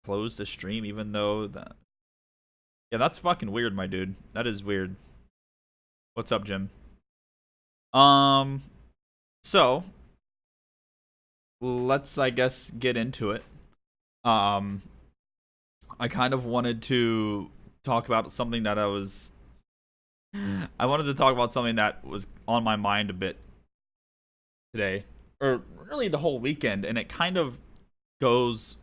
close the stream even though that. Yeah, that's fucking weird, my dude. That is weird. What's up, Jim? Um, so let's, I guess, get into it. Um, I kind of wanted to talk about something that I wanted to talk about something that was on my mind a bit today, or really the whole weekend, and it kind of goes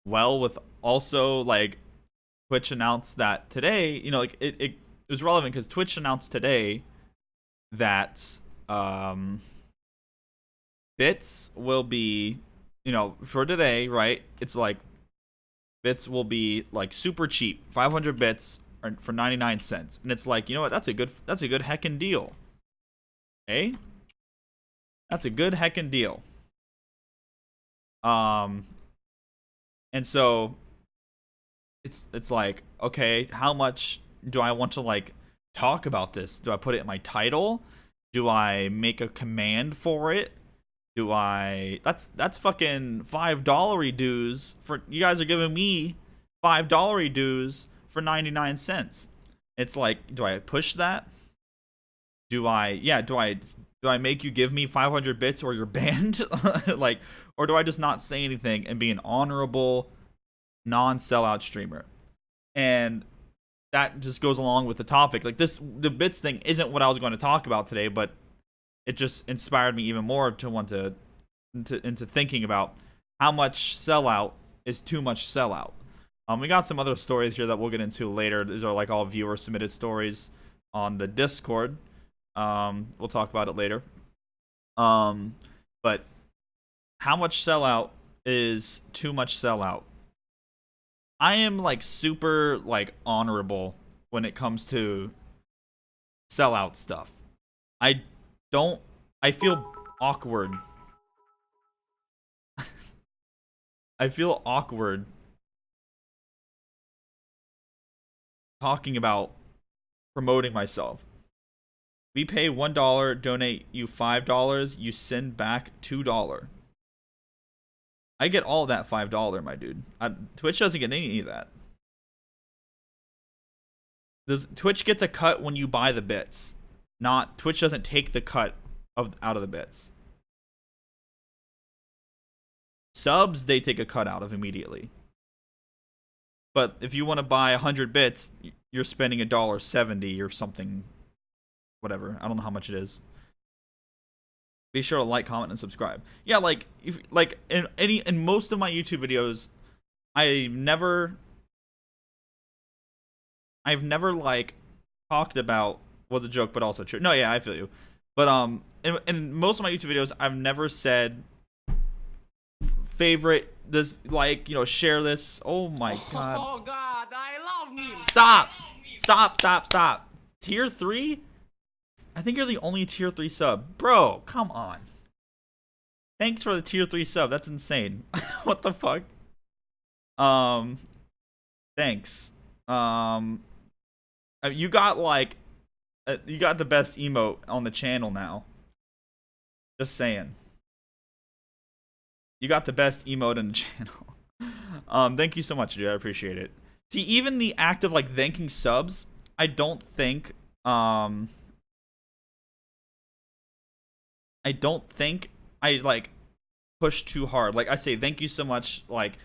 well with also like Twitch announced that today, like it was relevant because Twitch announced today that bits will be, for today, right? It's like bits will be like super cheap, 500 bits for 99 cents, and it's like, you know what? That's a good heckin' deal. Hey, that's a good heckin' deal. And so it's like, okay, how much do I want to like talk about this? Do I put it in my title? Do I make a command for it? Do I that's fucking $5 dues for you guys are giving me $5 dues for 99 cents. It's like, do I push that? Do I make you give me 500 bits or you're banned? Like, or do I just not say anything and be an honorable non-sellout streamer? And that just goes along with the topic. Like the bits thing isn't what I was going to talk about today, but it just inspired me even more to want to into thinking about how much sellout is too much sellout. We got some other stories here that we'll get into later. These are like all viewer submitted stories on the Discord. We'll talk about it later. But how much sellout is too much sellout? I am like super like honorable when it comes to sellout stuff. I feel awkward. I feel awkward talking about promoting myself. We pay $1, donate you $5, you send back $2. I get all that $5, my dude. Twitch doesn't get any of that. Twitch gets a cut when you buy the bits. Not Twitch doesn't take the cut out of the bits. Subs they take a cut out of immediately. But if you want to buy 100 bits, you're spending $1.70 or something. Whatever. I don't know how much it is. Be sure to like, comment, and subscribe. Yeah, like in most of my YouTube videos, I've never like talked about was a joke, but also true. No, yeah, I feel you. But in most of my YouTube videos, I've never said favorite this, like, share this. Oh my god. Oh god, I love memes. Stop. Tier 3? I think you're the only tier 3 sub. Bro, come on. Thanks for the tier 3 sub. That's insane. What the fuck? Thanks. You got like you got the best emote on the channel now. Just saying. You got the best emote in the channel. Thank you so much, dude. I appreciate it. See, even the act of like thanking subs, I don't think I like push too hard. Like I say thank you so much, like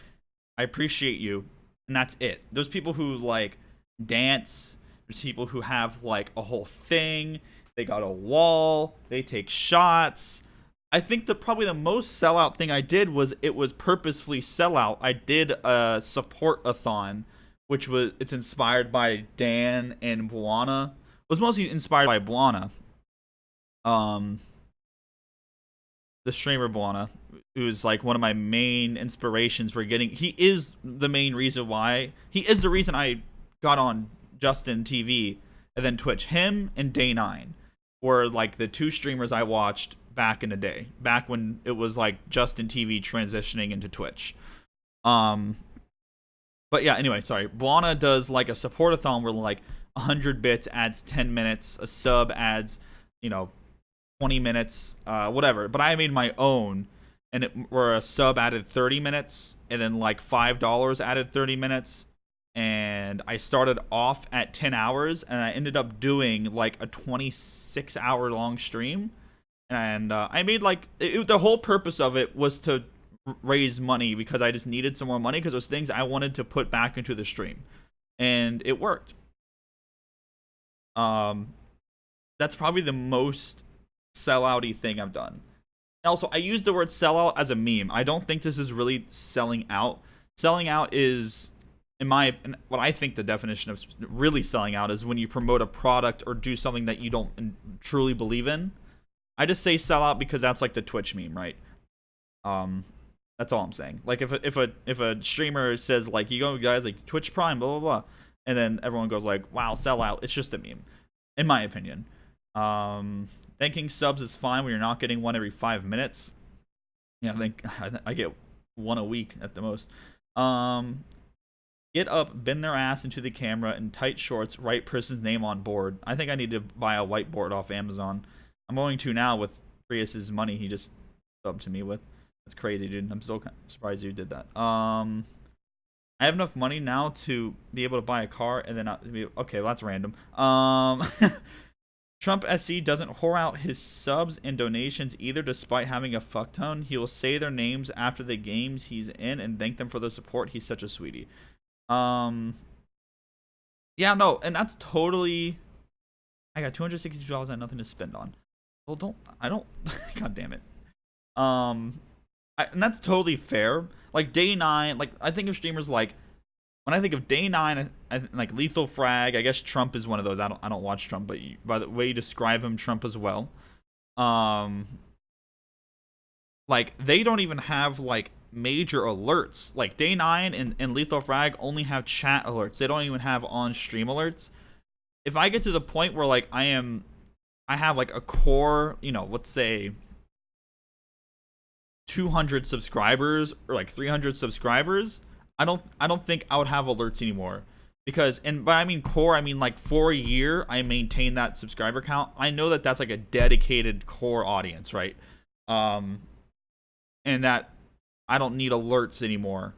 I appreciate you, and that's it. There's people who like dance, there's people who have like a whole thing, they got a wall, they take shots. I think probably the most sellout thing I did was it was purposefully sellout. I did a support-a-thon, which it's inspired by Dan and Buana. It was mostly inspired by Buana. The streamer Buana, who's like one of my main inspirations for getting. He is the main reason why. He is the reason I got on Justin TV and then Twitch. Him and Day9 were like the two streamers I watched back in the day, back when it was like Justin TV transitioning into Twitch. But yeah, anyway, sorry. Buana does like a support-a-thon where like 100 bits adds 10 minutes, a sub adds, 20 minutes, whatever. But I made my own, and where a sub added 30 minutes, and then like $5 added 30 minutes, and I started off at 10 hours, and I ended up doing like a 26-hour long stream, and I made like the whole purpose of it was to raise money because I just needed some more money because those things I wanted to put back into the stream, and it worked. That's probably the most sellouty thing I've done. And also, I use the word sellout as a meme. I don't think this is really selling out. Selling out is, what I think the definition of really selling out is when you promote a product or do something that you don't truly believe in. I just say sell out because that's like the Twitch meme, right? That's all I'm saying. Like if a streamer says like, you go guys like Twitch Prime, blah blah blah, and then everyone goes like, wow, sell out. It's just a meme, in my opinion. Thanking subs is fine when you're not getting one every 5 minutes. Yeah, I get one a week at the most. Get up, bend their ass into the camera in tight shorts, write person's name on board. I think I need to buy a whiteboard off Amazon. I'm going to now with Prius's money he just subbed to me with. That's crazy, dude. I'm still surprised you did that. I have enough money now to be able to buy a car and then okay, well, that's random. Trump SC doesn't whore out his subs and donations either, despite having a fucktone. He will say their names after the games he's in and thank them for the support. He's such a sweetie. Yeah, no, and that's totally. I got $262 and nothing to spend on. Well, I don't. God damn it. And that's totally fair. Like day 9, like I think of streamers like. When I think of day 9, like Lethal Frag, I guess Trump is one of those. I don't watch Trump, but by the way you describe him, Trump as well. Like they don't even have like major alerts. Like day 9 and Lethal Frag only have chat alerts. They don't even have on stream alerts. If I get to the point where like I have like a core, let's say 200 subscribers or like 300 subscribers. I don't think I would have alerts anymore because, but I mean core, I mean like for a year I maintain that subscriber count. I know that that's like a dedicated core audience, right? And that I don't need alerts anymore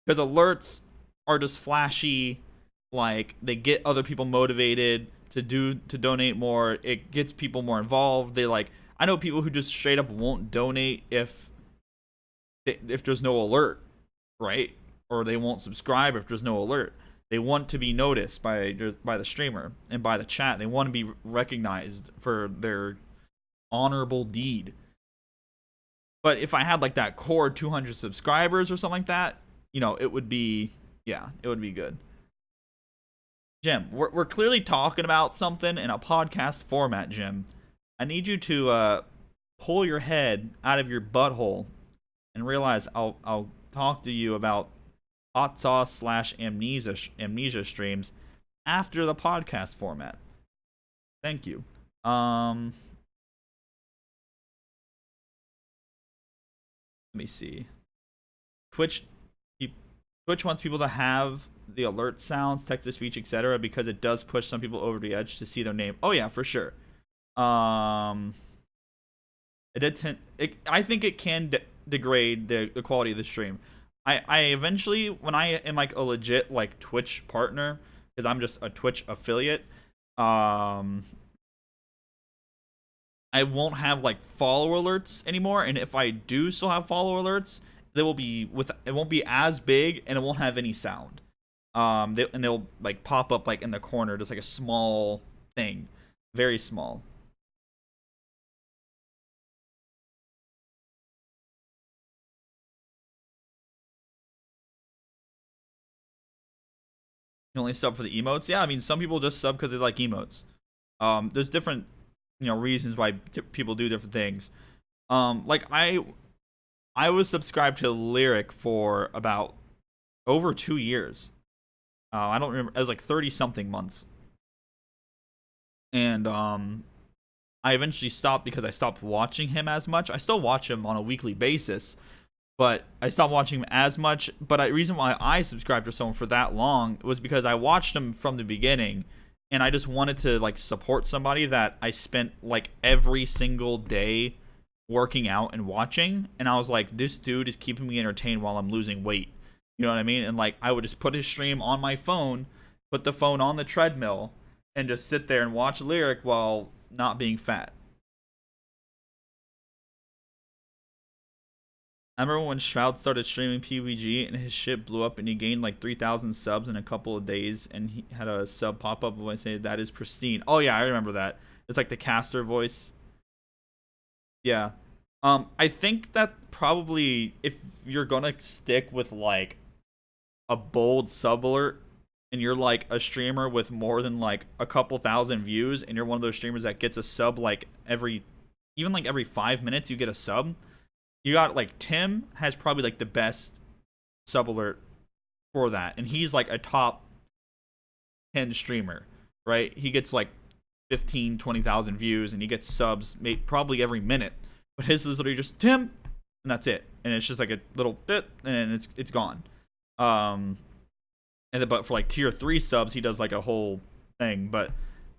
because alerts are just flashy, like they get other people motivated to donate more. It gets people more involved. I know people who just straight up won't donate if there's no alert, right? Or they won't subscribe if there's no alert. They want to be noticed by the streamer and by the chat. They want to be recognized for their honorable deed. But if I had like that core 200 subscribers or something like that, it would be, it would be good. Jim, we're clearly talking about something in a podcast format, Jim. I need you to pull your head out of your butthole and realize I'll talk to you about hot sauce / amnesia streams after the podcast format. Thank you. Let me see. Twitch wants people to have the alert sounds, text to speech, etc. because it does push some people over the edge to see their name. Oh yeah, for sure. I think it can degrade the quality of the stream. I eventually, when I am like a legit like Twitch partner, because I'm just a Twitch affiliate, I won't have like follower alerts anymore. And if I do still have follower alerts, it won't be as big and it won't have any sound. They'll like pop up like in the corner, just like a small thing, very small. You only sub for the emotes? Yeah, I mean, some people just sub because they like emotes. There's different, reasons why people do different things. Like I was subscribed to Lyric for about over 2 years. I don't remember. It was like 30-something months. And I eventually stopped because I stopped watching him as much. I still watch him on a weekly basis, but I stopped watching him as much. But the reason why I subscribed to someone for that long was because I watched him from the beginning, and I just wanted to like support somebody that I spent like every single day working out and watching, and I was like, this dude is keeping me entertained while I'm losing weight. You know what I mean? And like, I would just put his stream on my phone, put the phone on the treadmill, and just sit there and watch Lyric while not being fat. I remember when Shroud started streaming PUBG and his shit blew up and he gained like 3,000 subs in a couple of days, and he had a sub pop up when I say that is pristine. Oh yeah, I remember that. It's like the caster voice. Yeah. I think that probably if you're gonna stick with like a bold sub alert and you're like a streamer with more than like a couple thousand views and you're one of those streamers that gets a sub like even like every 5 minutes you get a sub, you got like Tim has probably like the best sub alert for that, and he's like a top 10 streamer, right? He gets like 15-20,000 views and he gets subs probably every minute, but his is literally just Tim and that's it, and it's just like a little bit and it's gone. And then, but for like tier 3 subs he does like a whole thing, but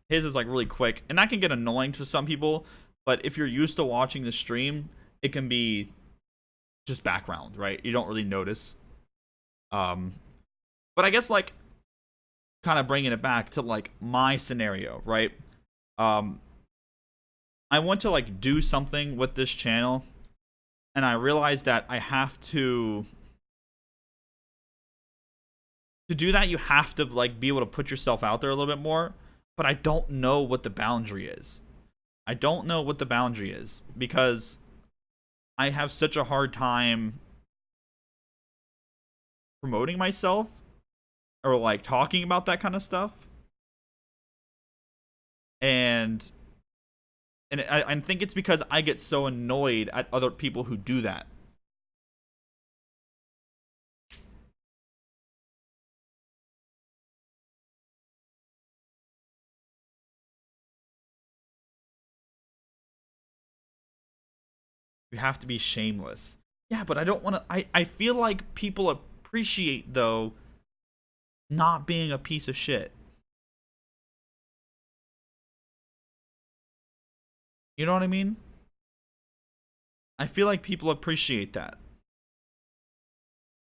his is like really quick, and that can get annoying to some people, but if you're used to watching the stream, it can be just background, right? You don't really notice. But I guess like kind of bringing it back to like my scenario, right? I want to like do something with this channel, and I realized that I have to do that. You have to like be able to put yourself out there a little bit more, but I don't know what the boundary is. I don't know what the boundary is because I have such a hard time promoting myself or like talking about that kind of stuff. And I think it's because I get so annoyed at other people who do that. You have to be shameless. Yeah, but I don't want to. I feel like people appreciate, though, not being a piece of shit. You know what I mean? I feel like people appreciate that.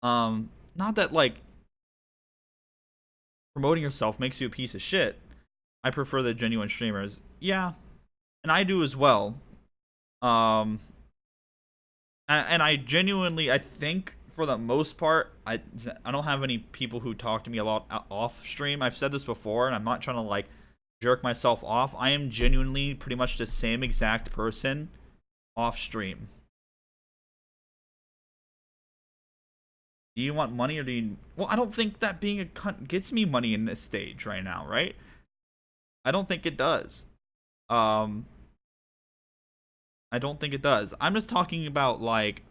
Not that, like, promoting yourself makes you a piece of shit. I prefer the genuine streamers. Yeah, and I do as well. Um, and I genuinely, I think for the most part, I don't have any people who talk to me a lot off stream. I've said this before, and I'm not trying to like jerk myself off. I am genuinely pretty much the same exact person off stream. Do you want money or do you? Well, I don't think that being a cunt gets me money in this stage right now, right? I don't think it does. Um, I don't think it does. I'm just talking about like,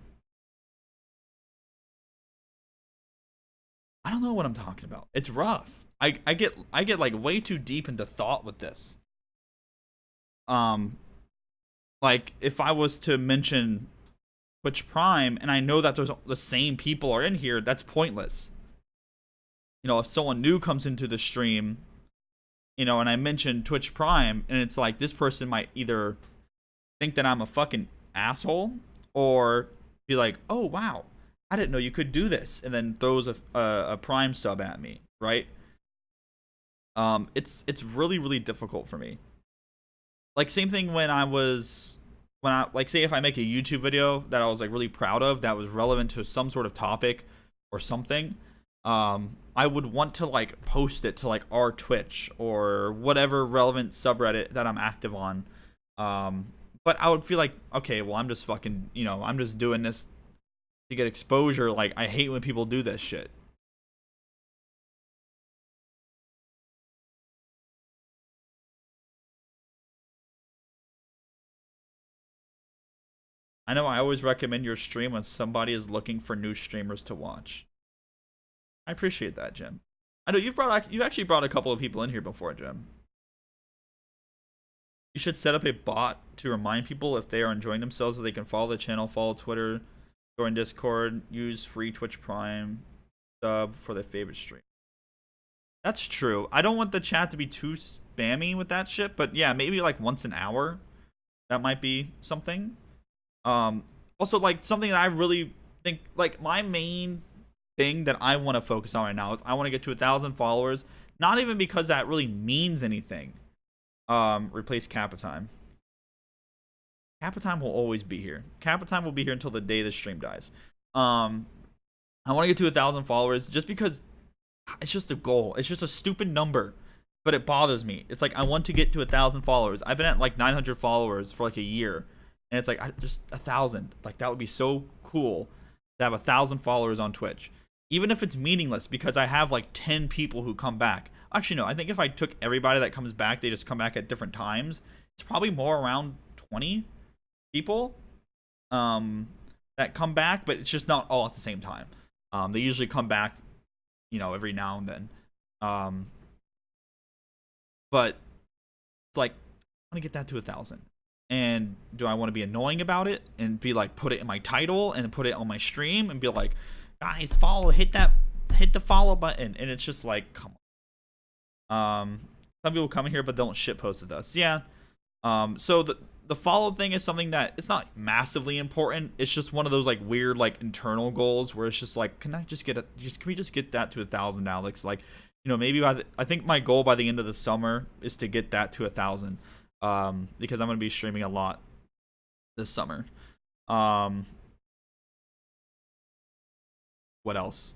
I don't know what I'm talking about. It's rough. I get like way too deep into thought with this. Um, like if I was to mention Twitch Prime and I know that there's the same people are in here, that's pointless. You know, if someone new comes into the stream, you know, and I mention Twitch Prime, and it's like this person might either think that I'm a fucking asshole or be like, oh wow, I didn't know you could do this, and then throws a Prime sub at me, right? It's really difficult for me. Like same thing when I like say if I make a YouTube video that I was like really proud of that was relevant to some sort of topic or something, I would want to like post it to like our Twitch or whatever relevant subreddit that I'm active on. But I would feel like, okay, well I'm just fucking, you know, I'm just doing this to get exposure. Like I hate when people do this shit. I know I always recommend your stream when somebody is looking for new streamers to watch. I appreciate that, Jim. I know you've actually brought a couple of people in here before, Jim. You should set up a bot to remind people if they are enjoying themselves so they can follow the channel, follow Twitter, join Discord, use free Twitch Prime, sub for their favorite stream. That's true. I don't want the chat to be too spammy with that shit, but yeah, maybe like once an hour. That might be something. Also, like, something that I really think, like, my main thing that I want to focus on right now is I want to get to 1,000 followers. Not even because that really means anything. Replace Kappa Time. Kappa Time will always be here. Kappa Time will be here until the day the stream dies. I want to get to 1,000 followers just because it's just a goal. It's just a stupid number, but it bothers me. It's like I want to get to 1,000 followers. I've been at like 900 followers for like a year, and it's like just 1,000. Like that would be so cool to have 1,000 followers on Twitch, even if it's meaningless because I have like 10 people who come back. Actually, no. I think if I took everybody that comes back, they just come back at different times. It's probably more around 20 people that come back, but it's just not all at the same time. They usually come back, every now and then. But it's like I want to get that to 1,000. And do I want to be annoying about it and be like put it in my title and put it on my stream and be like, guys, follow, hit the follow button, and it's just like, come on. Some people come in here but don't shit post with us. Yeah. So the follow thing is something that it's not massively important. It's just one of those like weird like internal goals where it's just like, can we just get that to 1,000, Alex? Like, maybe I think my goal by the end of the summer is to get that to 1,000. Because I'm gonna be streaming a lot this summer. What else?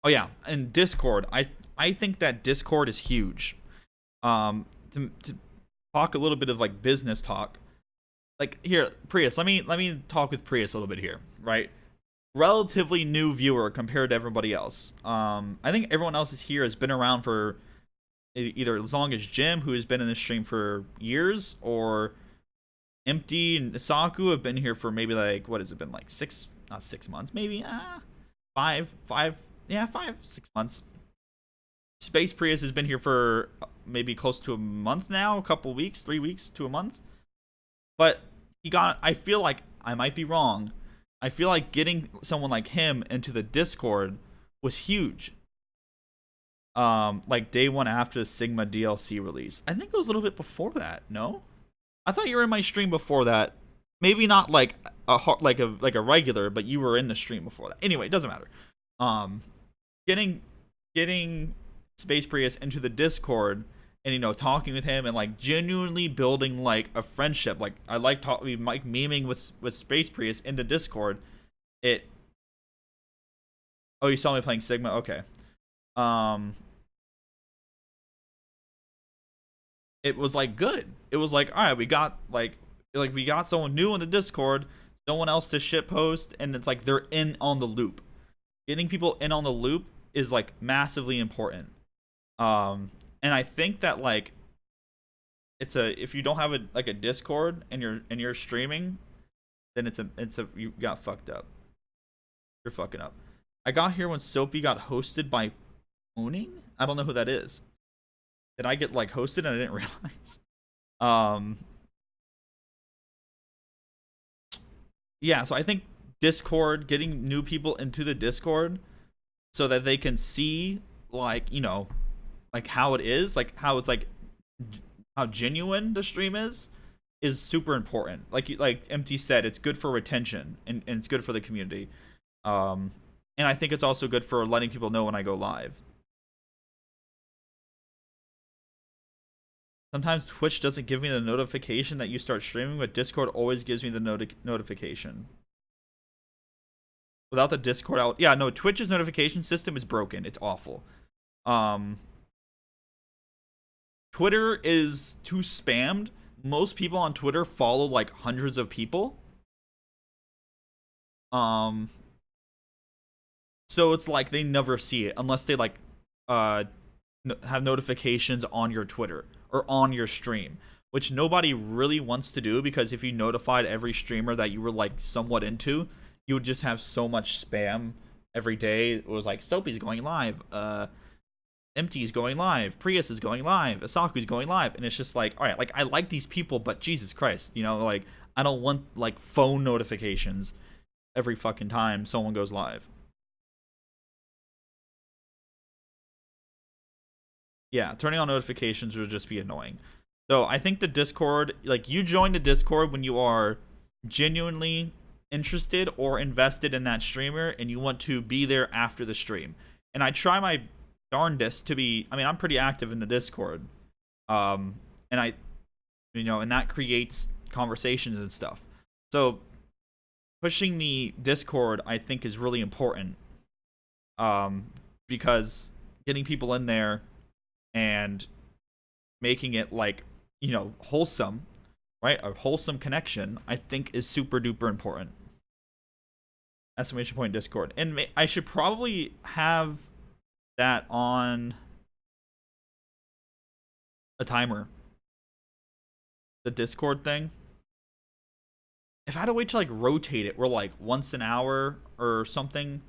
Oh yeah, and Discord. I think that Discord is huge. To talk a little bit of like business talk. Like here, Prius, let me talk with Prius a little bit here, right? Relatively new viewer compared to everybody else. I think everyone else is here has been around for either as long as Jim, who has been in this stream for years, or Empty and Isaku have been here for maybe like, what has it been, like 6 months, maybe 6 months. Space Prius has been here for maybe close to a month now, a couple weeks, 3 weeks to a month. But I feel like I might be wrong. I feel like getting someone like him into the Discord was huge. Like day one after the Sigma DLC release. I think it was a little bit before that. No, I thought you were in my stream before that. Maybe not like a regular, but you were in the stream before that. Anyway, it doesn't matter. Getting Space Prius into the Discord and talking with him and like genuinely building like a friendship. Like I like memeing with Space Prius into Discord. Oh, you saw me playing Sigma? Okay. It was like good. It was like, all right, we got we got someone new on the Discord, no one else to shitpost, and it's like they're in on the loop. Getting people in on the loop is like massively important. And I think that like if you don't have a Discord and you're streaming, then you got fucked up. You're fucking up. I got here when Soapy got hosted by Owning. I don't know who that is. Did I get like hosted and I didn't realize? Yeah, so I think Discord, getting new people into the Discord so that they can see like how it is, like how it's like how genuine the stream is super important. Like MT said, it's good for retention and it's good for the community. And I think it's also good for letting people know when I go live. Sometimes Twitch doesn't give me the notification that you start streaming, but Discord always gives me the notification. Without the Discord out, yeah, no, Twitch's notification system is broken. It's awful. Twitter is too spammed. Most people on Twitter follow like hundreds of people. So it's like they never see it unless they like have notifications on your Twitter or on your stream, which nobody really wants to do, because if you notified every streamer that you were like somewhat into, you would just have so much spam every day. It was like Soapy's going live, Empty's going live, Prius is going live, Asaku's going live, and it's just like, all right, like I like these people, but Jesus Christ, like I don't want like phone notifications every fucking time someone goes live. Yeah, turning on notifications would just be annoying. So I think the Discord, like you join the Discord when you are genuinely interested or invested in that streamer and you want to be there after the stream. And I try my darndest to be, I mean, I'm pretty active in the Discord. And I, and that creates conversations and stuff. So pushing the Discord, I think, is really important. Because getting people in there and making it like, wholesome, right? A wholesome connection, I think, is super duper important. Exclamation point Discord. And I should probably have that on a timer. The Discord thing. If I had to wait to like rotate it, we're like once an hour or something,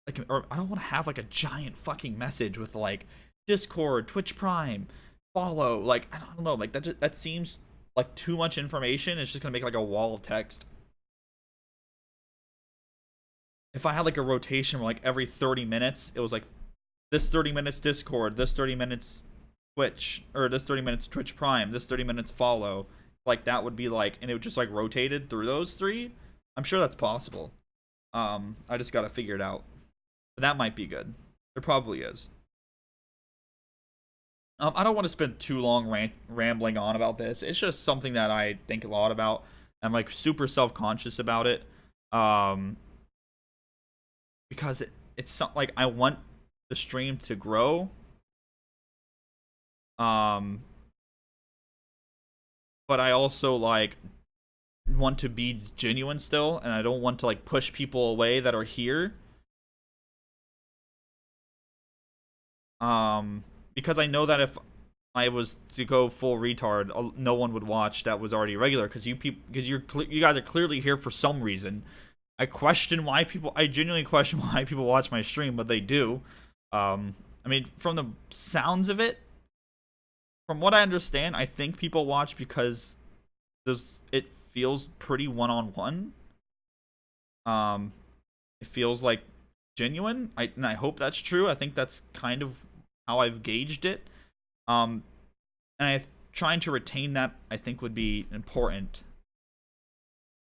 like, or I don't want to have like a giant fucking message with like Discord, Twitch Prime, follow. Like, I don't know, like that seems like too much information. It's just gonna make like a wall of text. If I had like a rotation where like every 30 minutes it was like this 30 minutes Discord, this 30 minutes Twitch, or this 30 minutes Twitch Prime, this 30 minutes follow, like that would be like, and it would just like rotated through those three. I'm sure that's possible. I just gotta figure it out. But that might be good. There probably is. I don't want to spend too long rambling on about this. It's just something that I think a lot about. I'm like super self-conscious about it. Because it's something like I want the stream to grow. But I also like want to be genuine still, and I don't want to like push people away that are here. Because I know that if I was to go full retard, no one would watch that was already regular. Because you guys are clearly here for some reason. I genuinely question why people watch my stream, but they do. I mean, from the sounds of it, from what I understand, I think people watch because it feels pretty one-on-one. It feels like genuine. And I hope that's true. I think that's kind of how I've gauged it. And trying to retain that, I think, would be important.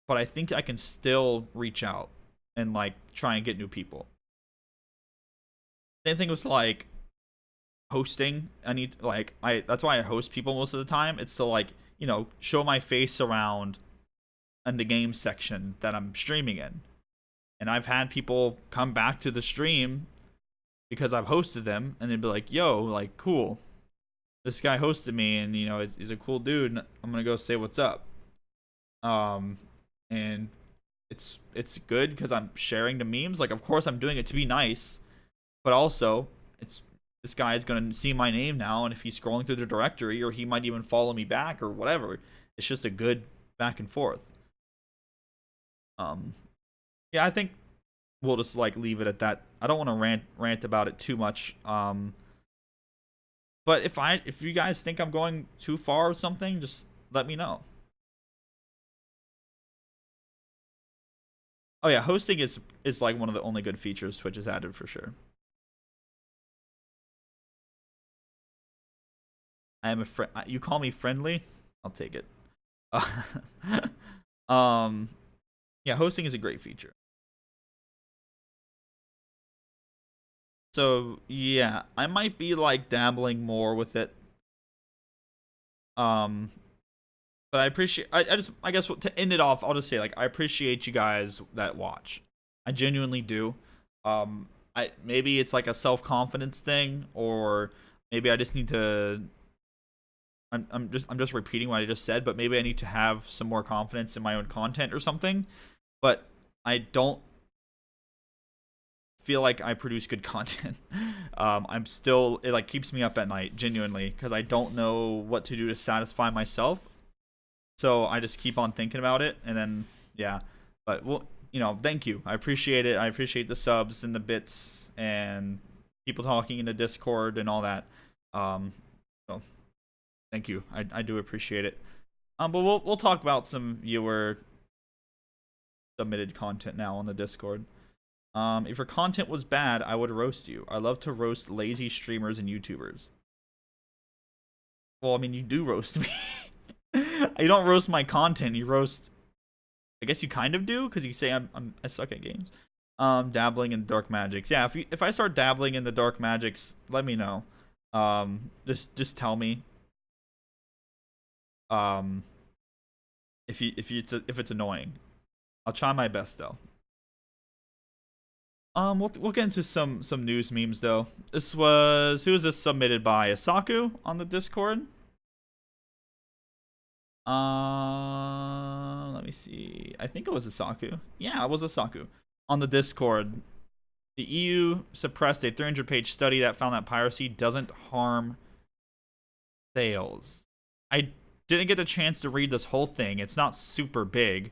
But I think I can still reach out and like try and get new people. Same thing with like hosting. That's why I host people most of the time. It's to like, show my face around in the game section that I'm streaming in. And I've had people come back to the stream because I've hosted them, and they'd be like, yo, like, cool. This guy hosted me, and, he's a cool dude. I'm going to go say what's up. And it's good because I'm sharing the memes. Like, of course, I'm doing it to be nice, but also, this guy is going to see my name now, and if he's scrolling through the directory, or he might even follow me back, or whatever, it's just a good back and forth. Yeah, I think we'll just like leave it at that. I don't want to rant about it too much. But if you guys think I'm going too far or something, just let me know. Oh yeah, hosting is like one of the only good features Twitch has added for sure. I am a friend. You call me friendly? I'll take it. Yeah, hosting is a great feature. So yeah, I might be like dabbling more with it. But I appreciate. I guess to end it off, I'll just say like I appreciate you guys that watch. I genuinely do. Maybe it's like a self-confidence thing, or maybe I just need to. I'm just repeating what I just said, but maybe I need to have some more confidence in my own content or something. But I don't feel like I produce good content. It like keeps me up at night, genuinely, because I don't know what to do to satisfy myself. So I just keep on thinking about it, and then yeah. But well, thank you. I appreciate it. I appreciate the subs and the bits and people talking in the Discord and all that. So thank you. I do appreciate it. But we'll talk about some viewer submitted content now on the Discord. If your content was bad, I would roast you. I love to roast lazy streamers and YouTubers. Well, I mean, you do roast me. You don't roast my content. You roast I guess you kind of do because you say I suck at games. Dabbling in dark magics. Yeah, if I start dabbling in the dark magics, let me know. Just tell me. Um, if it's annoying, I'll try my best though. We'll get into some news memes though. Who was this submitted by? Asaku on the Discord. Let me see. I think it was Asaku. Yeah, it was Asaku on the Discord. The EU suppressed a 300-page study that found that piracy doesn't harm sales. I didn't get the chance to read this whole thing. It's not super big.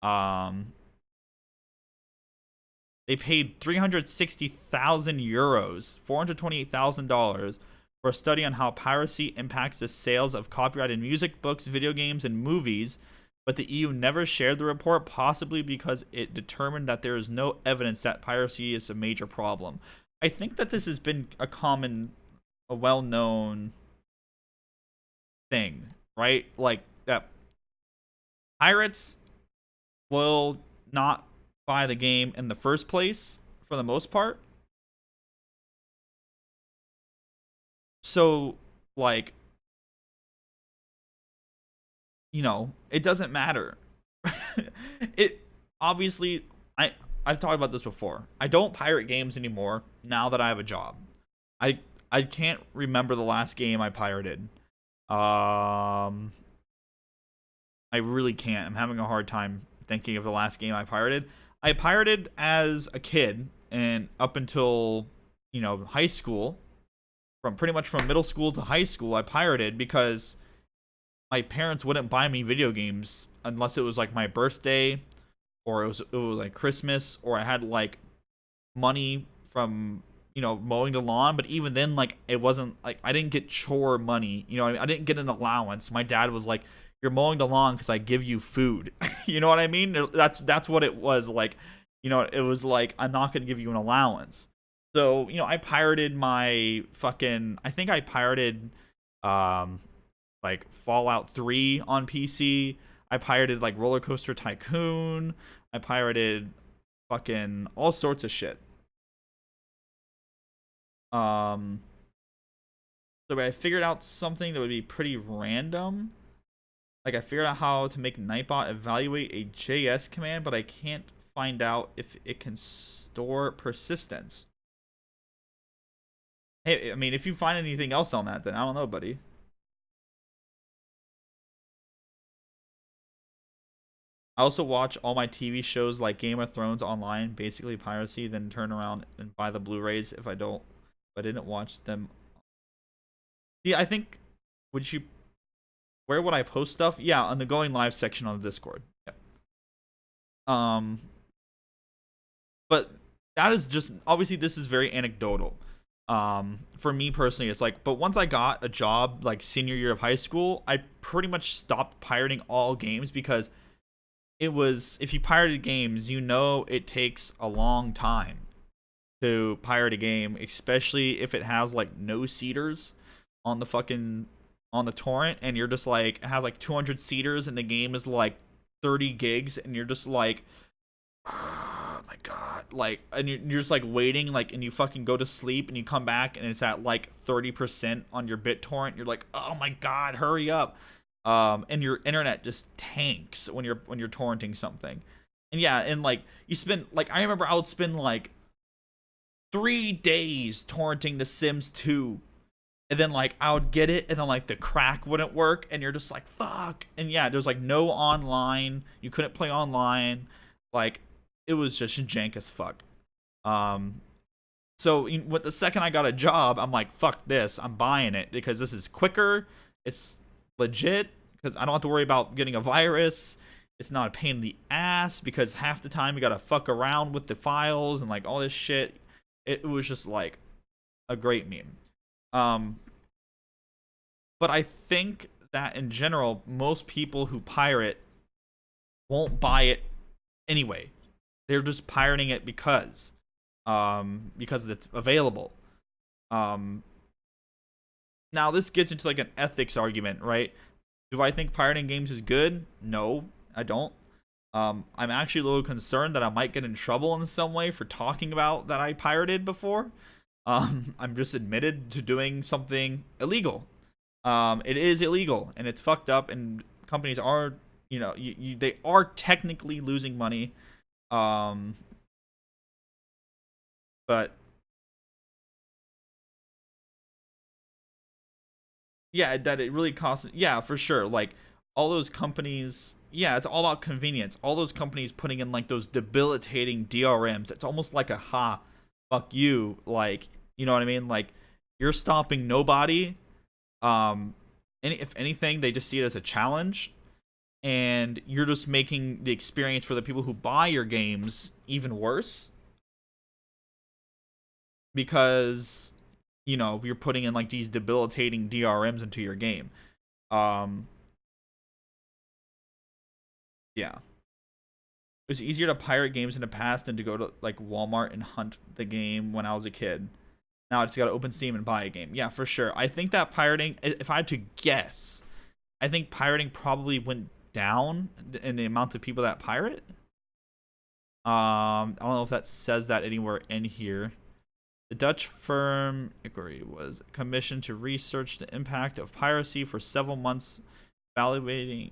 They paid 360,000 euros, $428,000, for a study on how piracy impacts the sales of copyrighted music, books, video games, and movies. But the EU never shared the report, possibly because it determined that there is no evidence that piracy is a major problem. I think that this has been a well-known thing, right? Like that pirates will not buy the game in the first place for the most part. So, like, it doesn't matter. It obviously, I've talked about this before. I don't pirate games anymore now that I have a job. I can't remember the last game I pirated. I really can't. I'm having a hard time thinking of the last game I pirated. I pirated as a kid and up until, high school. Pretty much from middle school to high school, I pirated because my parents wouldn't buy me video games unless it was like my birthday or it was like Christmas, or I had like money from, mowing the lawn. But even then, like, it wasn't like I didn't get chore money. I didn't get an allowance. My dad was like, "You're mowing the lawn because I give you food." You know what I mean? That's what it was like. It was like, I'm not gonna give you an allowance. So, I pirated I think I pirated like Fallout 3 on PC. I pirated like Roller Coaster Tycoon. I pirated fucking all sorts of shit. So I figured out something that would be pretty random. Like, I figured out how to make Nightbot evaluate a JS command, but I can't find out if it can store persistence. Hey, I mean, if you find anything else on that, then I don't know, buddy. I also watch all my TV shows like Game of Thrones online, basically piracy, then turn around and buy the Blu-rays if I didn't watch them. See, I think, where would I post stuff? Yeah, on the Going Live section on the Discord. Yeah. But that is just, obviously this is very anecdotal. For me personally, it's like, but once I got a job like senior year of high school, I pretty much stopped pirating all games because if you pirated games, it takes a long time to pirate a game, especially if it has like no seeders on the torrent, and you're just like, it has like 200 seeders and the game is like 30 gigs, and you're just like, oh my god, like, and you're just like waiting, like, and you fucking go to sleep and you come back and it's at like 30% on your BitTorrent. You're like, oh my god, hurry up. And your internet just tanks when you're torrenting something. And yeah, and like, you spend, like, I remember I would spend like 3 days torrenting The Sims 2, and then like I would get it, and then like the crack wouldn't work, and you're just like, fuck. And yeah, there's like no online, you couldn't play online, like, it was just jank as fuck. So with the second I got a job, I'm like, fuck this, I'm buying it because this is quicker, it's legit, because I don't have to worry about getting a virus. It's not a pain in the ass because half the time you gotta fuck around with the files and like all this shit. It was just like a great meme. But I think that in general, most people who pirate won't buy it anyway. They're just pirating it because it's available. Now this gets into like an ethics argument, right? Do I think pirating games is good? No, I don't. I'm actually a little concerned that I might get in trouble in some way for talking about that I pirated before. I'm just admitted to doing something illegal. It is illegal and it's fucked up, and companies are, they are technically losing money. Um, but yeah, that it really costs. Yeah, for sure. Like all those companies, yeah, it's all about convenience. All those companies putting in like those debilitating DRMs. It's almost like a fuck you. Like, you know what I mean? Like you're stopping nobody. If anything, they just see it as a challenge, and you're just making the experience for the people who buy your games even worse because you're putting in like these debilitating DRMs into your game. Um, yeah, it was easier to pirate games in the past than to go to like Walmart and hunt the game when I was a kid. Now I just gotta open Steam and buy a game. Yeah, for sure. I think that pirating, if I had to guess, I think pirating probably went down in the amount of people that pirate. I don't know if that says that anywhere in here. The Dutch firm Inquiry was commissioned to research the impact of piracy for several months, eventually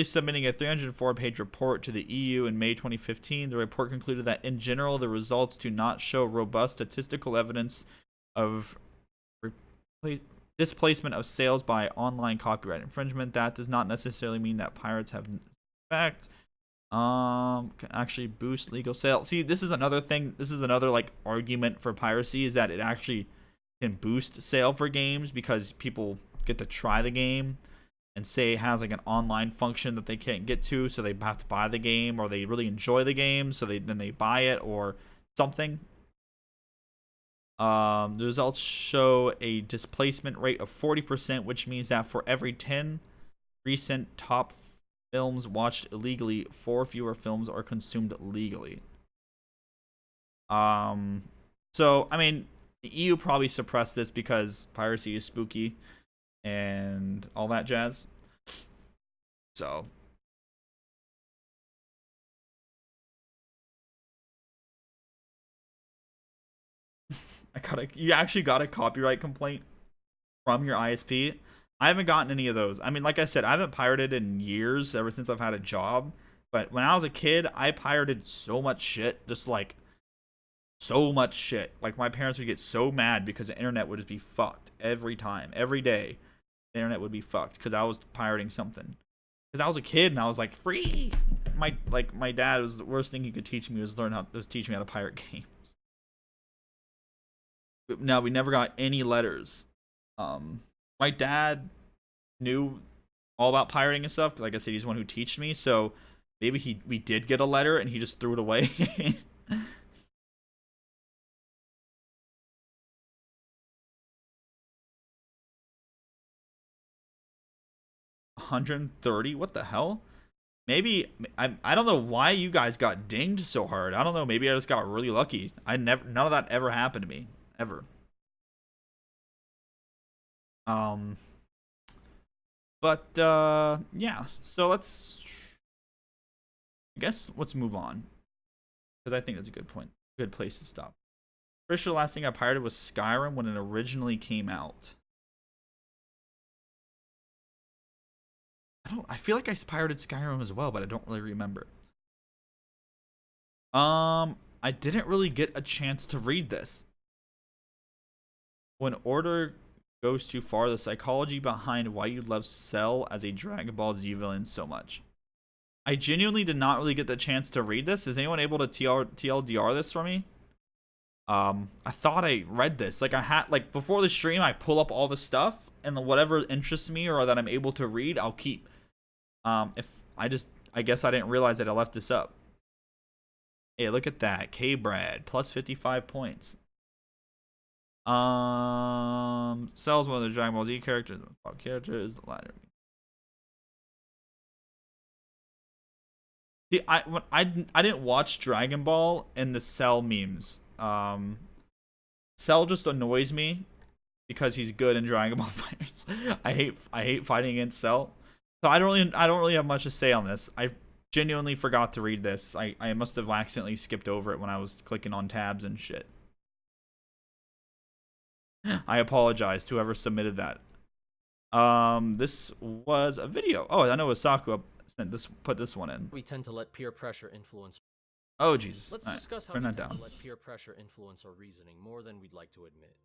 submitting a 304-page report to the EU in May 2015. The report concluded that, in general, the results do not show robust statistical evidence of displacement of sales by online copyright infringement. That does not necessarily mean that pirates have effect. Can actually boost legal sales. See, this is another thing. This is another like argument for piracy, is that it actually can boost sale for games because people get to try the game and say it has like an online function that they can't get to, so they have to buy the game, or they really enjoy the game, so then they buy it or something. The results show a displacement rate of 40%, which means that for every 10 recent top films watched illegally, 4 fewer films are consumed legally. So I mean, the EU probably suppressed this because piracy is spooky and all that jazz. So you actually got a copyright complaint from your ISP. I haven't gotten any of those. I mean, like I said, I haven't pirated in years, ever since I've had a job. But when I was a kid, I pirated so much shit, just like so much shit. Like my parents would get so mad because the internet would just be fucked every time, every day. The internet would be fucked because I was pirating something. Because I was a kid and I was like, free. My dad, was the worst thing he could teach me was teach me how to pirate games. Now we never got any letters. My dad knew all about pirating and stuff. Like I said, he's the one who taught me. So maybe we did get a letter and he just threw it away. 130? What the hell? Maybe I don't know why you guys got dinged so hard. I don't know. Maybe I just got really lucky. None of that ever happened to me ever. Um, but yeah. So let's move on, because I think that's a good point. Good place to stop. Pretty sure the last thing I pirated was Skyrim when it originally came out. I feel like I pirated Skyrim as well, but I don't really remember. I didn't really get a chance to read this. When order goes too far, the psychology behind why you love Cell as a Dragon Ball Z villain so much. I genuinely did not really get the chance to read this. Is anyone able to TLDR this for me? I thought I read this. Like I had, like before the stream, I pull up all the stuff, and whatever interests me or that I'm able to read, I'll keep. If I guess I didn't realize that I left this up. Hey, look at that. K Brad plus 55 points. Cell's one of the Dragon Ball Z characters. The character is the latter. See, I didn't watch Dragon Ball and the Cell memes. Cell just annoys me because he's good in Dragon Ball fighters. I hate fighting against Cell. So I don't really have much to say on this. I genuinely forgot to read this. I must have accidentally skipped over it when I was clicking on tabs and shit. I apologize to whoever submitted that. This was a video. Oh, I know Saku put this one in. We tend to let peer pressure influence. Oh Jesus. Let's All discuss right, how we turn that tend to down. let peer pressure influence our reasoning more than we'd like to admit.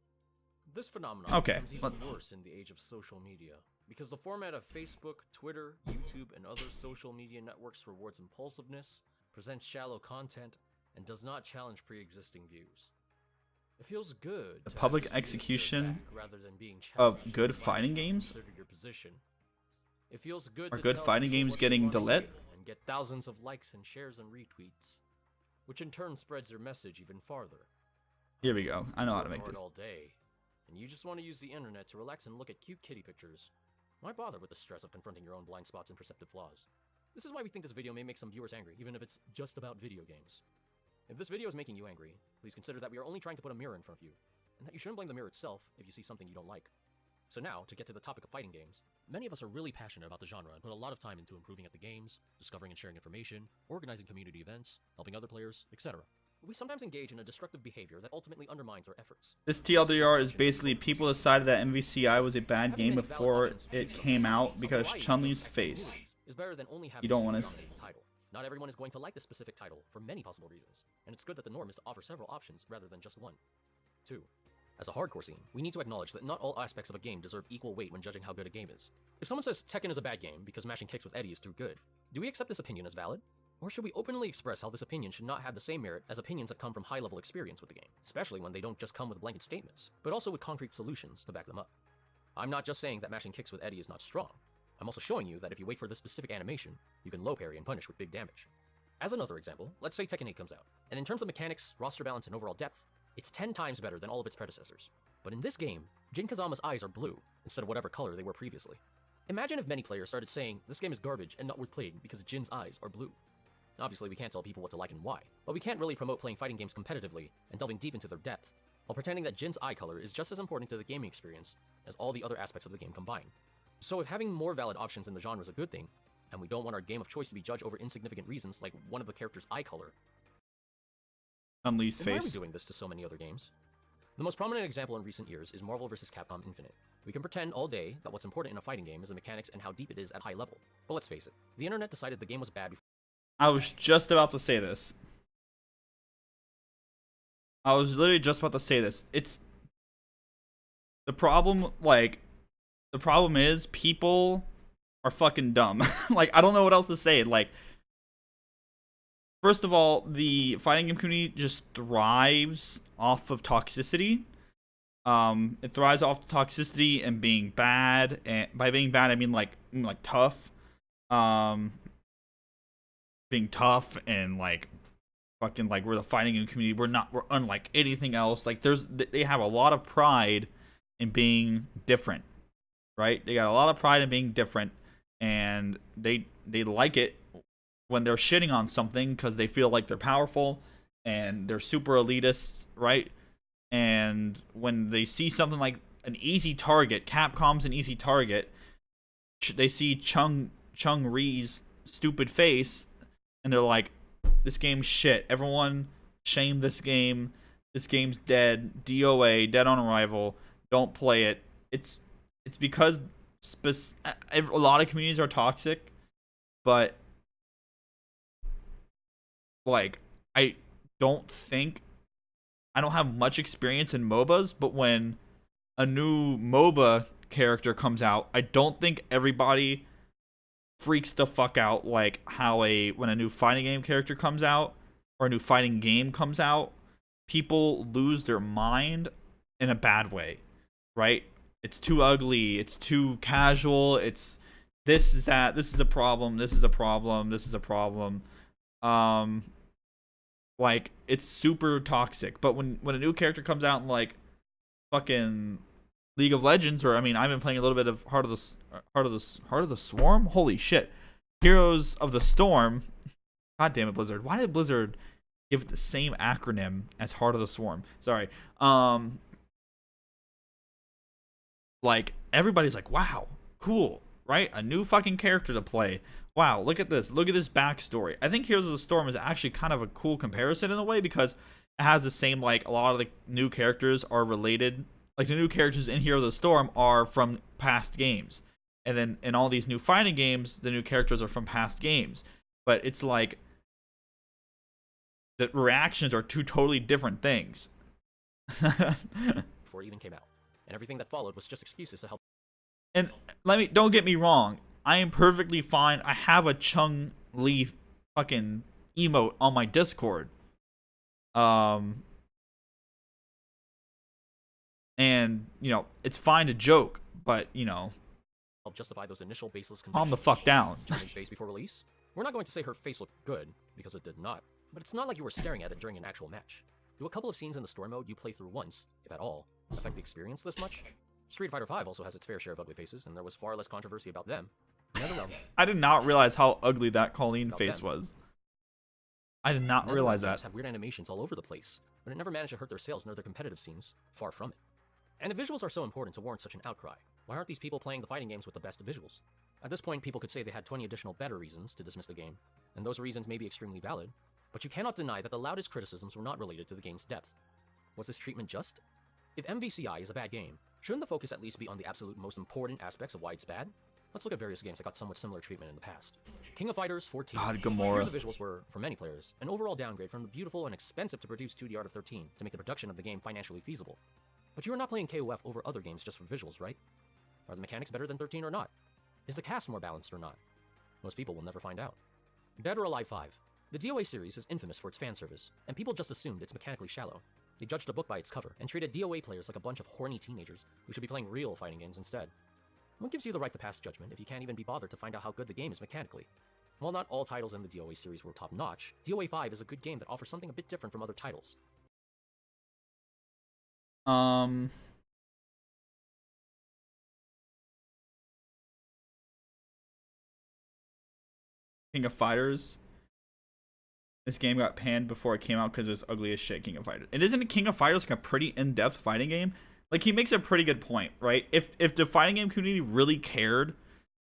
This phenomenon Okay, becomes even worse in the age of social media, because the format of Facebook, Twitter, YouTube, and other social media networks rewards impulsiveness, presents shallow content, and does not challenge pre-existing views. It feels good The to public have your execution back rather than being of challenged good and fighting games? consider your position. It feels good Are to good tell fighting people games what they getting wanna delit? hear and get thousands of likes and shares and retweets, which in turn spreads their message even farther. Here we go. I know how to You make work this. hard all day, and you just want to use the internet to relax and look at cute kitty pictures. Why bother with the stress of confronting your own blind spots and perceptive flaws? This is why we think this video may make some viewers angry, even if it's just about video games. If this video is making you angry, please consider that we are only trying to put a mirror in front of you, and that you shouldn't blame the mirror itself if you see something you don't like. So now, to get to the topic of fighting games, many of us are really passionate about the genre and put a lot of time into improving at the games, discovering and sharing information, organizing community events, helping other players, etc. We sometimes engage in a destructive behavior that ultimately undermines our efforts. This TLDR is basically people decided that MVCI was a bad game before it came out because Chun-Li's face. Is better than only having You don't a want to. dominating title. Not everyone is going to like this specific title for many possible reasons, and it's good that the norm is to offer several options rather than just one. 2. As a hardcore scene, we need to acknowledge that not all aspects of a game deserve equal weight when judging how good a game is. If someone says Tekken is a bad game because mashing kicks with Eddie is too good, do we accept this opinion as valid? Or should we openly express how this opinion should not have the same merit as opinions that come from high-level experience with the game, especially when they don't just come with blanket statements, but also with concrete solutions to back them up? I'm not just saying that mashing kicks with Eddie is not strong. I'm also showing you that if you wait for this specific animation, you can low parry and punish with big damage. As another example, let's say Tekken 8 comes out, and in terms of mechanics, roster balance, and overall depth, it's 10 times better than all of its predecessors. But in this game, Jin Kazama's eyes are blue, instead of whatever color they were previously. Imagine if many players started saying, this game is garbage and not worth playing because Jin's eyes are blue. Obviously, we can't tell people what to like and why, but we can't really promote playing fighting games competitively and delving deep into their depth, while pretending that Jin's eye color is just as important to the gaming experience as all the other aspects of the game combined. So if having more valid options in the genre is a good thing, and we don't want our game of choice to be judged over insignificant reasons like one of the character's eye color, Chun-Li's then why are we face. doing this to so many other games? The most prominent example in recent years is Marvel vs. Capcom Infinite. We can pretend all day that what's important in a fighting game is the mechanics and how deep it is at high level. But let's face it, the internet decided the game was bad before I was just about to say this. I was literally just about to say this. It's the problem. Like, the problem is people are fucking dumb. Like, I don't know what else to say. Like, first of all, the fighting game community just thrives off of toxicity. It thrives off toxicity and being bad. And by being bad, I mean like tough. Being tough and like fucking like we're the fighting game community. We're unlike anything else. Like they have a lot of pride in being different, right? They got a lot of pride in being different, and they like it when they're shitting on something because they feel like they're powerful and they're super elitist, right? And when they see something like an easy target, Capcom's an easy target, they see Chung-Ri's stupid face, and they're like, this game's shit. Everyone shame this game. This game's dead. DOA, dead on arrival. Don't play it. It's because a lot of communities are toxic, but like I don't have much experience in MOBAs, but when a new MOBA character comes out, I don't think everybody freaks the fuck out like how when a new fighting game character comes out or a new fighting game comes out, people lose their mind in a bad way, right? It's too ugly, it's too casual, it's this is that, this is a problem, this is a problem, this is a problem. Like it's super toxic. But when a new character comes out in like fucking League of Legends, or I mean, I've been playing a little bit of Heart of the Swarm. Holy shit, Heroes of the Storm. God damn it, Blizzard! Why did Blizzard give it the same acronym as Heart of the Swarm? Sorry. Like everybody's like, wow, cool, right? A new fucking character to play. Wow, look at this. Look at this backstory. I think Heroes of the Storm is actually kind of a cool comparison in a way because it has the same, like, a lot of the new characters are related. Like, the new characters in Heroes of the Storm are from past games. And then in all these new fighting games, the new characters are from past games. But it's like the reactions are two totally different things. before it even came out. And everything that followed was just excuses to help. And don't get me wrong, I am perfectly fine. I have a Chung Li fucking emote on my Discord. And you know, it's fine to joke, but you know, help justify those initial baseless convictions. calm the fuck down. Chun-Li's face before release? We're not going to say her face looked good, because it did not. But it's not like you were staring at it during an actual match. Do a couple of scenes in the story mode you play through once, if at all, affect the experience this much? Street Fighter V also has its fair share of ugly faces, and there was far less controversy about them. I did not realize how ugly that Colleen face was. I did not realize that. Have weird animations all over the place, but it never managed to hurt their sales nor their competitive scenes. Far from it. And if visuals are so important to warrant such an outcry, why aren't these people playing the fighting games with the best visuals? At this point, people could say they had 20 additional better reasons to dismiss the game, and those reasons may be extremely valid, but you cannot deny that the loudest criticisms were not related to the game's depth. Was this treatment just? If MVCI is a bad game, shouldn't the focus at least be on the absolute most important aspects of why it's bad? Let's look at various games that got somewhat similar treatment in the past. King of Fighters 14. God, Gamora. Here the visuals were, for many players, an overall downgrade from the beautiful and expensive to produce 2D art of 13 to make the production of the game financially feasible. But you are not playing KOF over other games just for visuals, right? Are the mechanics better than 13 or not? Is the cast more balanced or not? Most people will never find out. Dead or Alive 5. The DOA series is infamous for its fan service, and people just assumed it's mechanically shallow. They judged a book by its cover, and treated DOA players like a bunch of horny teenagers who should be playing real fighting games instead. What gives you the right to pass judgment if you can't even be bothered to find out how good the game is mechanically? While not all titles in the DOA series were top-notch, DOA 5 is a good game that offers something a bit different from other titles. King of Fighters. This game got panned before it came out because it was ugly as shit. King of Fighters. And isn't King of Fighters like a pretty in-depth fighting game? Like, he makes a pretty good point, right? If the fighting game community really cared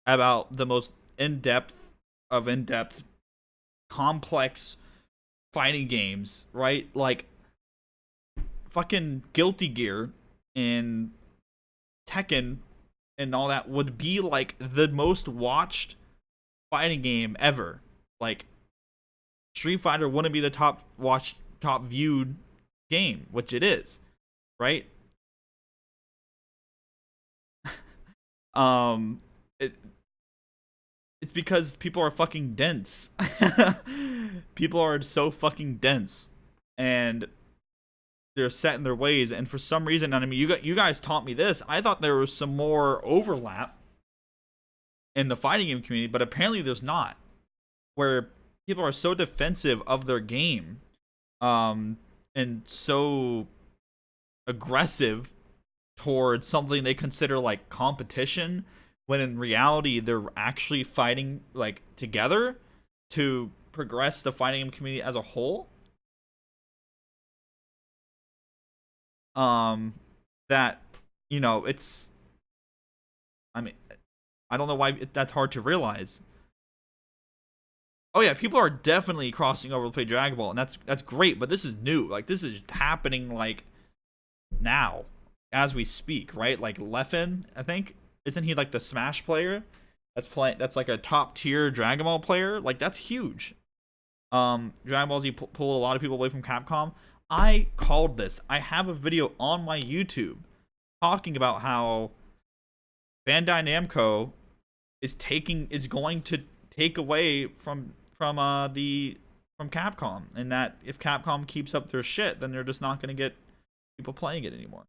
about the most in-depth, complex fighting games, right? Like, fucking Guilty Gear and Tekken and all that would be, like, the most watched fighting game ever. Like, Street Fighter wouldn't be the top viewed game, which it is, right? It's because people are fucking dense. People are so fucking dense, and they're set in their ways. And for some reason, I mean, you guys taught me this. I thought there was some more overlap in the fighting game community, but apparently there's not. Where people are so defensive of their game, and so aggressive towards something they consider like competition, when in reality they're actually fighting like together to progress the fighting game community as a whole. That, you know, it's, I mean, I don't know why that's hard to realize. Oh yeah, people are definitely crossing over to play Dragon Ball, and that's great, but this is new. Like, this is happening like now as we speak, right? Like Leffen, I think, isn't he like the Smash player that's like a top tier Dragon Ball player? Like, that's huge. Dragon Ball Z pulled a lot of people away from Capcom. I called this. I have a video on my YouTube talking about how Bandai Namco is going to take away from Capcom, and that if Capcom keeps up their shit, then they're just not going to get people playing it anymore.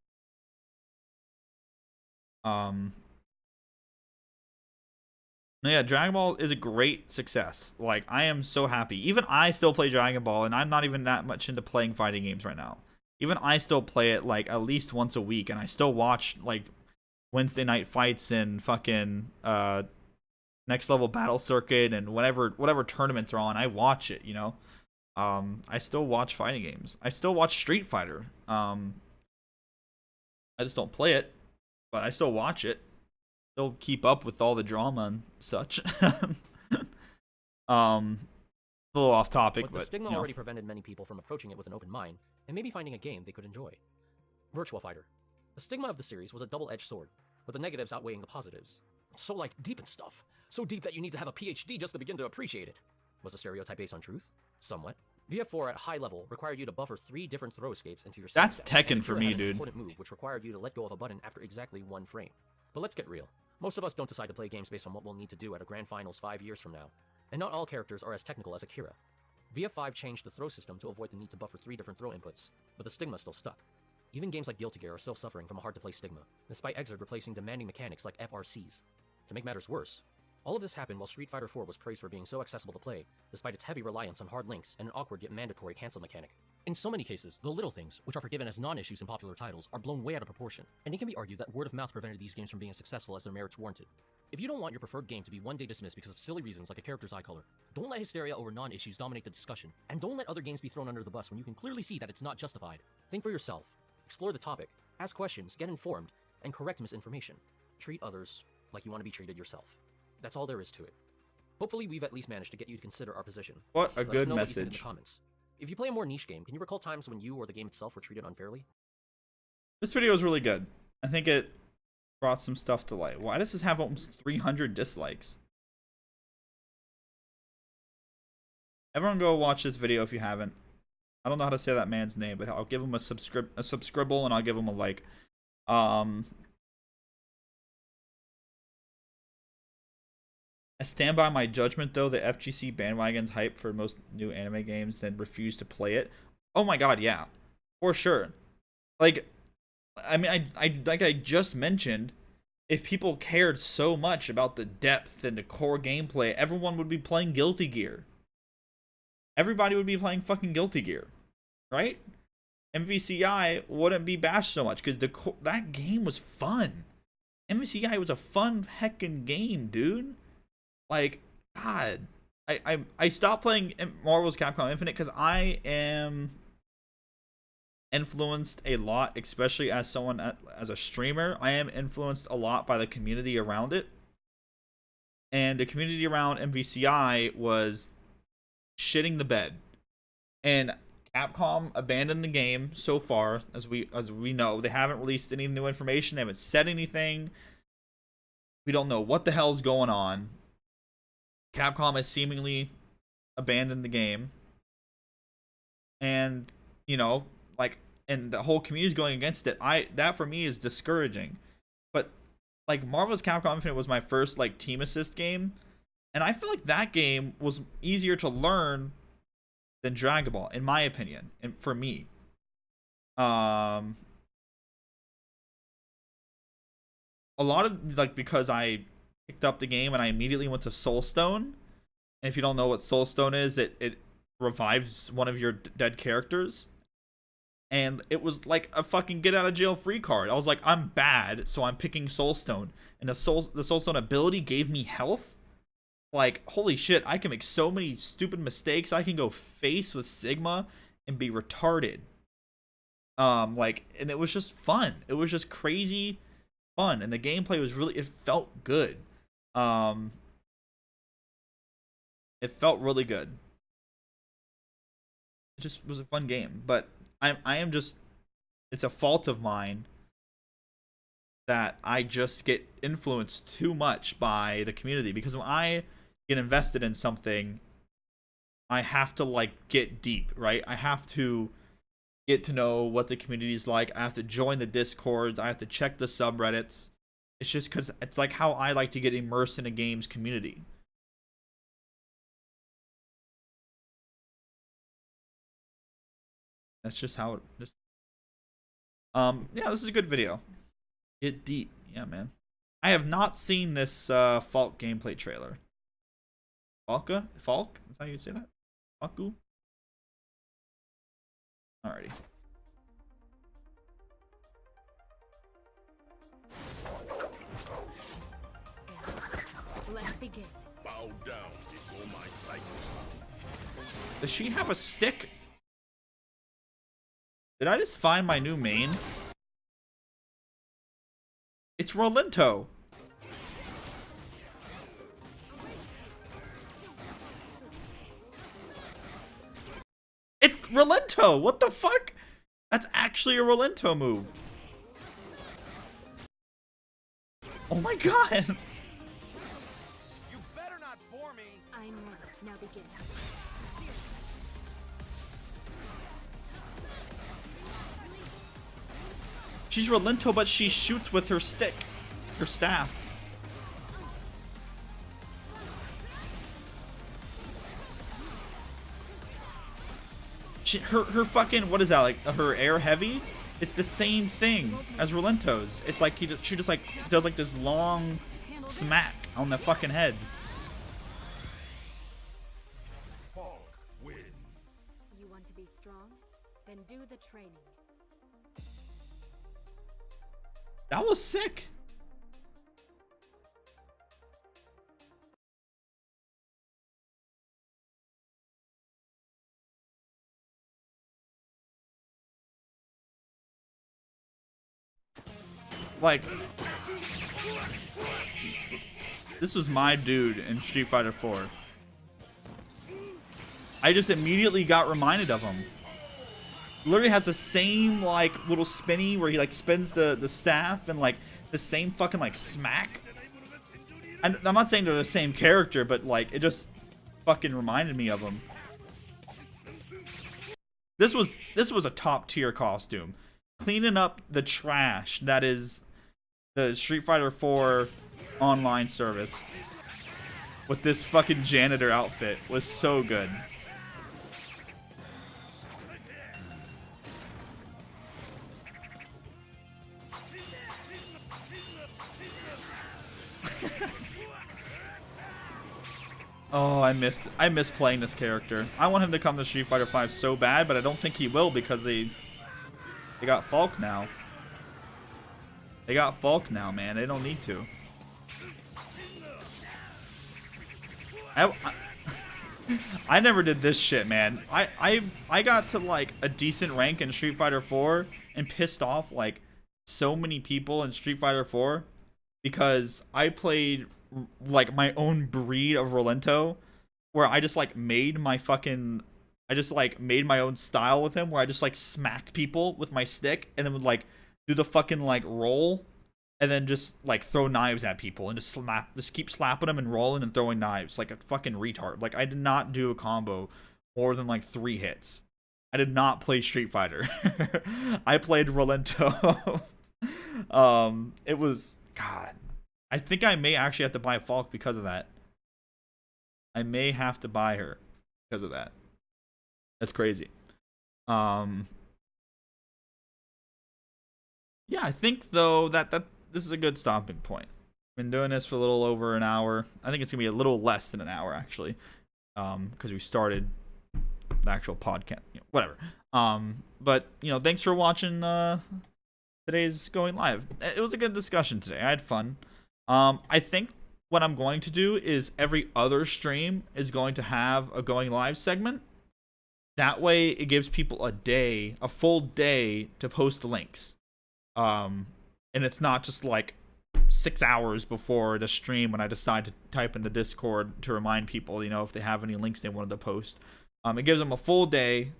Yeah, Dragon Ball is a great success. Like, I am so happy. Even I still play Dragon Ball, and I'm not even that much into playing fighting games right now. Even I still play it like at least once a week, and I still watch like Wednesday night fights and fucking Next Level Battle Circuit and whatever tournaments are on. I watch it, you know. I still watch fighting games. I still watch Street Fighter. I just don't play it, but I still watch it. still keep up with all the drama and such. A little off topic, But the but stigma you know. already prevented many people from approaching it with an open mind, and maybe finding a game they could enjoy. Virtua Fighter. The stigma of the series was a double-edged sword, with the negatives outweighing the positives. So, like, deep and stuff. So deep that you need to have a PhD just to begin to appreciate it. Was the stereotype based on truth? Somewhat. VF4 at high level required you to buffer 3 different throw escapes into your That's sidestep, Tekken and for Akira me, had an dude. important move which required you to let go of a button after exactly 1 frame. But let's get real. Most of us don't decide to play games based on what we'll need to do at a grand finals 5 years from now. And not all characters are as technical as Akira. VF5 changed the throw system to avoid the need to buffer 3 different throw inputs, but the stigma still stuck. Even games like Guilty Gear are still suffering from a hard-to-play stigma, despite Exerd replacing demanding mechanics like FRCs. To make matters worse, all of this happened while Street Fighter IV was praised for being so accessible to play, despite its heavy reliance on hard links and an awkward yet mandatory cancel mechanic. In so many cases, the little things, which are forgiven as non-issues in popular titles, are blown way out of proportion, and it can be argued that word of mouth prevented these games from being as successful as their merits warranted. If you don't want your preferred game to be one day dismissed because of silly reasons like a character's eye color, don't let hysteria over non-issues dominate the discussion, and don't let other games be thrown under the bus when you can clearly see that it's not justified. Think for yourself, explore the topic, ask questions, get informed, and correct misinformation. Treat others like you want to be treated yourself. That's all there is to it. Hopefully we've at least managed to get you to consider our position. What a Let us good know what you think in the message. comments. If you play a more niche game, can you recall times when you or the game itself were treated unfairly? This video is really good. I think it brought some stuff to light. Why does this have almost 300 dislikes? Everyone go watch this video if you haven't. I don't know how to say that man's name, but I'll give him a subscribble and I'll give him a like. I stand by my judgment though. The FGC bandwagon's hype for most new anime games, then refuse to play it. Oh my god, yeah, for sure. Like, I mean, like I just mentioned, if people cared so much about the depth and the core gameplay, everyone would be playing Guilty Gear. Everybody would be playing fucking Guilty Gear, right? MVCI wouldn't be bashed so much because that game was fun. MVCI was a fun heckin' game, dude. Like, God, I stopped playing Marvel's Capcom Infinite because I am influenced a lot, especially as someone as a streamer. I am influenced a lot by the community around it, and the community around MVCI was shitting the bed, and Capcom abandoned the game so far. As we know, they haven't released any new information, they haven't said anything. We don't know what the hell's going on. Capcom has seemingly abandoned the game, and you know, like, and the whole community is going against it. That for me is discouraging. But like, Marvel's Capcom Infinite was my first like team assist game, and I feel like that game was easier to learn than Dragon Ball, in my opinion, and for me. A lot of, like, because I picked up the game and I immediately went to Soulstone. And if you don't know what Soulstone is, it revives one of your dead characters. And it was like a fucking get out of jail free card. I was like, I'm bad, so I'm picking Soulstone. And the Soulstone ability gave me health. Like, holy shit, I can make so many stupid mistakes. I can go face with Sigma and be retarded. Like, and it was just fun. It was just crazy fun, and the gameplay was really, it felt good. It felt really good. It just was a fun game, but I am just, it's a fault of mine that I just get influenced too much by the community, because when I get invested in something, I have to like get deep, right? I have to get to know what the community is like. I have to join the discords. I have to check the subreddits. It's just because it's like how I like to get immersed in a game's community. That's just how it just. Yeah, this is a good video. Get deep. Yeah, man. I have not seen this Falke gameplay trailer. Falke? Falke? Is that how you say that? Falke? Alrighty. Let's begin. Bow down before my sight. Does she have a stick? Did I just find my new main? It's Rolinto. Rolento. What the fuck? That's actually a Rolento move. Oh my god. You better not bore me. I'm ready. Now begin. She's Rolento, but she shoots with her stick. Her staff. Her fucking, what is that, like her air heavy? It's the same thing as Rolento's. It's like she just like does like this long smack on the fucking head. Falke wins. You want to be strong? Then do the training. That was sick. Like, this was my dude in Street Fighter 4. I just immediately got reminded of him. Literally has the same like little spinny where he like spins the staff and like the same fucking like smack. And I'm not saying they're the same character, but like it just fucking reminded me of him. This was a top tier costume. Cleaning up the trash that is the Street Fighter 4 online service with this fucking janitor outfit was so good. Oh, I miss playing this character. I want him to come to Street Fighter 5 so bad, but I don't think he will because they got Falke now. They got Falke now, man. They don't need to. I never did this shit, man. I got to like a decent rank in Street Fighter 4 and pissed off like so many people in Street Fighter 4 because I played like my own breed of Rolento where I just like made my own style with him where I just like smacked people with my stick and then would like do the fucking like roll and then just like throw knives at people and just keep slapping them and rolling and throwing knives like a fucking retard. Like I did not do a combo more than like 3 hits. I did not play Street Fighter. I played Rolento. It was, God, I think I may actually have to buy Falke because of that. I may have to buy her because of that. That's crazy. Yeah, I think though that this is a good stopping point. Been doing this for a little over an hour. I think it's gonna be a little less than an hour actually, because we started the actual podcast. You know, whatever. But you know, thanks for watching today's Going Live. It was a good discussion today. I had fun. I think what I'm going to do is every other stream is going to have a Going Live segment. That way it gives people a full day to post the links. And it's not just like 6 hours before the stream when I decide to type in the Discord to remind people, you know, if they have any links they wanted to post. It gives them a full day,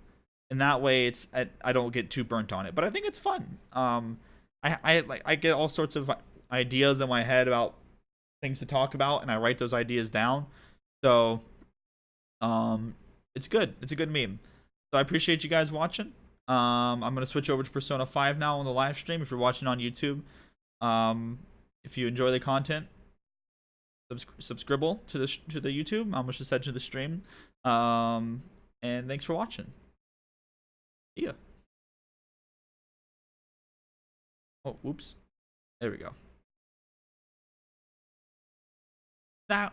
and that way I don't get too burnt on it. But I think it's fun. I get all sorts of ideas in my head about things to talk about, and I write those ideas down. So it's good. It's a good meme. So I appreciate you guys watching. I'm gonna switch over to Persona 5 now on the live stream if you're watching on YouTube. If you enjoy the content, subscribe to the YouTube. I'm just head to the stream. And thanks for watching. See ya. Oh, whoops. There we go. That